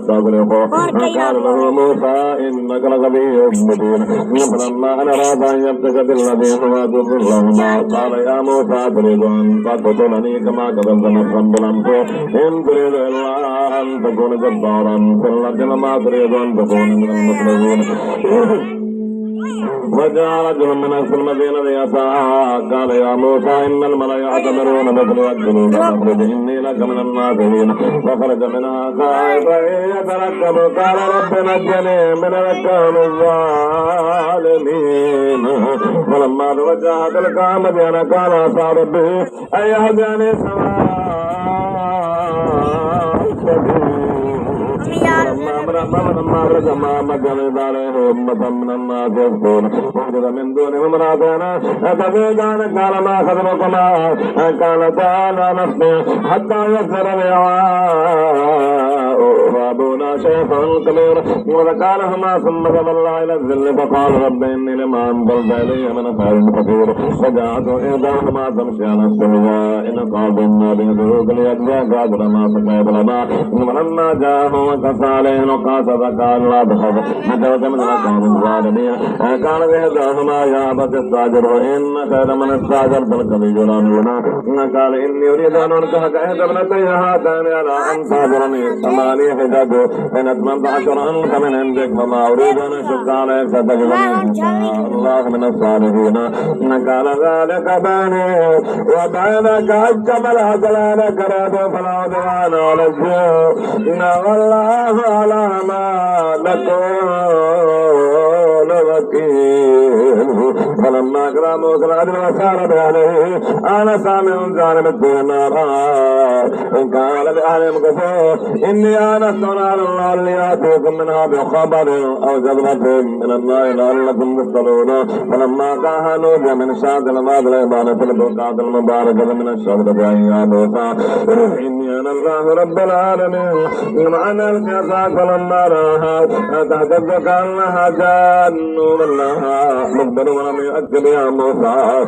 تغرقه قال له موسى إنك لغبي مبين فلما أن أراد أن يبتغي بالذي هو عدو لهما قال يا موسى تريد أن تقتلني كما قتلت نفسا بالأمس إن تريد إلا أن تكون جبارا في الأرض وما تريد أن تكون من المسلمين وجاء رجل من أقصى المدينة يسعى قال يا موسى إن الملأ يعتبرون بك ليقتلوك فاخرج إني لك من الناصحين فخرج منها خائفا يترقب قال رب نجني من القوم الظالمين فلما توجه تلقى مدين قال عسى ربي أن يهديني سواء السبيل فلما رجما مكن عليه أمة من الناس يسكون وجد من دونهم امرأتان تذودان قال ما خطبكما قال تعالى نسقي حتى يصدر الرعاء وأبونا شيخ كبير وذكرهما ثم تولى إلى الذل فقال رب إني لما أنزلت إلي من خير فقير فجاءت إحداهما تمشي على استحياء قال إنا بنذوق ليجزاك أجر ما سقيت لنا ولما جاءه وقص عليه نقاص قال لا تخف نجوت من القوم الظالمين قال إحداهما يا أبت استأجره إن خير من استأجرت القوي الأمين قال إني أريد أن أنكحك إحدى ابنتي هاتين على أن تأجرني ثماني حجج إن أتممت عشرا فمن عندك فما أريد أن أشق عليك ستجدني إن شاء الله من الصالحين قال ذلك بيني وبينك حجب الأجلان كرهت فلا عدوان علي والله على ما نقول وكيل فلما أقرأ موسى العدل وسار بأهله آنس من جانب النار قال لأهلهم كفوا إني آنست نارا ليأتيكم منها بخبر أو جذبة من النار لعلكم تسألون فلما كانوا من شاطئ الواد العبادة البركات المباركة من الشجرة يا موسى إني أنا الله رب العالمين وأنا الكساك فلما رآها تهتز كأنها جان لها مقبل ولم يؤكد يا موسى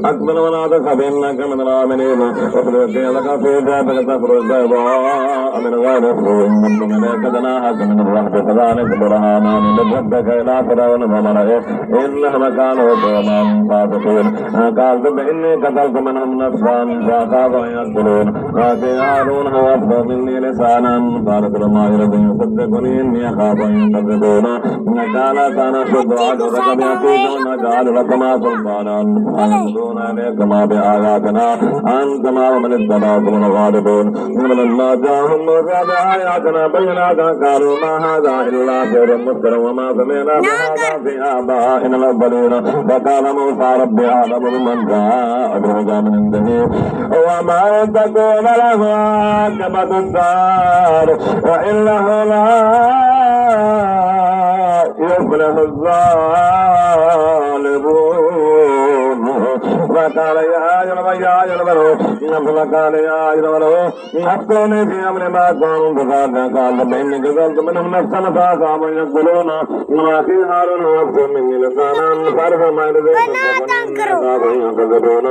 أقبل ولا تخف إنك من الآمنين واخرج لك في جابك تخرج بيضاء من غير سوء من إليك جناحك من الرحب كذلك برهانا من ربك إلى فرعون وملئه إنهم كانوا قوما فاسقين قال رب إني قتلت منهم نفسا فأخاف أن يقتلون وأخي هارون هو أفضل مني لسانا قال لما يرد يصدقني إني أخاف أن يكذبون قال سنشد عجزك بأخيك ونجعل لكما سلطانا ينظرون إليكما بآياتنا أنتما ومن اتبعكم الغالبون ولما جاءهم موسى بآياتنا بينات قالوا ما هذا إلا سحر مفتر وما سمعنا بهذا في آبائنا الأولين فقال موسى ربي أعلم بمن جاء بالهدى من عنده وما تكون له عاقبة الدار وإنه لا يفلح الظالمون فقال يا أجل فقال يا أجل أفتوني في أمر ما كنت قال رب إني قتلت منهم نفسا فأخاف أن يقتلون وأخي هارون هو أفضل مني لسانا فأعرف ما يريدون أخاف أن يكذبون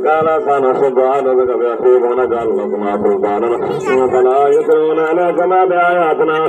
قال سنشد عجزك بأخيك ونجعل لكما سلطانا فلا يتلون عليكما بآياتنا